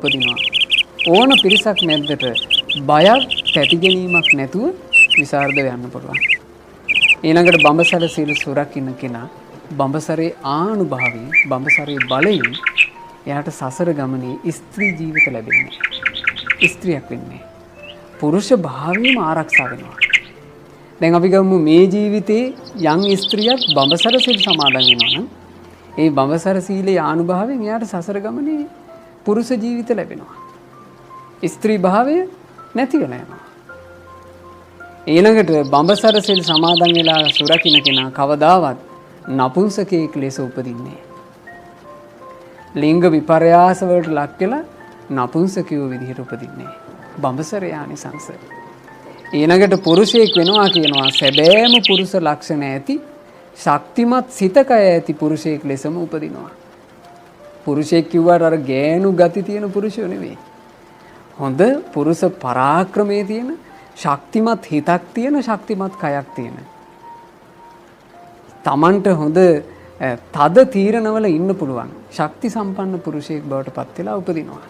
උපදිනවා. ඕන පිරිසක් නැද්දට බයක් තැති ගැනීමක් නැතුව විසරද යන්න පුළුවන්. ඊළඟට බඹසර සීල සුරකින්න කෙනා බඹසරේ ආනුභාවයෙන් බඹසරේ බලයෙන් එයාට සසර ගමනේ ස්ත්‍රී ජීවිත ලැබෙන්නේ. ස්ත්‍රියක් වෙන්නේ. පුරුෂ භාවයම ආරක්ෂා වෙනවා. දැන් අපි ගමු මේ ජීවිතේ යම් ස්ත්‍රියක් බඹසර සීල් සමාදන් වෙනවා නම් ඒ බඹසර සීලේ ආනුභාවයෙන් එයාට සසර ගමනේ පුරුෂ ජීවිත ලැබෙනවා. ස්ත්‍රී භාවය නැති වෙලා යනවා. ඊළඟට බඹසර සීල් සමාදන් වෙලා සුරකින්න කෙනා කවදාවත් නපුංසකයෙක් ලෙස උපදින්නේ. ලිංග විපර්යාස වලට ලක් වෙලා නපුංසකයෝ විදිහට උපදින්නේ. බඹසර ආනිසංස. ඊළඟට පුරුෂයෙක් වෙනවා කියනවා සැබෑම පුරුෂ ලක්ෂණ ඇති ශක්තිමත් සිතකය ඇති පුරුෂයෙක් ලෙසම උපදිනවා. පුරුෂයෙක් කිව්වට අර ගෑනු ගති තියෙන පුරුෂයෝ නෙවෙයි. හොඳ පුරුෂ පරාක්‍රමයේ තියෙන ශක්තිමත් හිතක් තියෙන ශක්තිමත් කයක් තියෙන. Tamanට හොඳ තද තීරණවල ඉන්න පුළුවන් ශක්ති සම්පන්න පුරුෂයෙක් බවට පත් වෙලා උපදිනවා.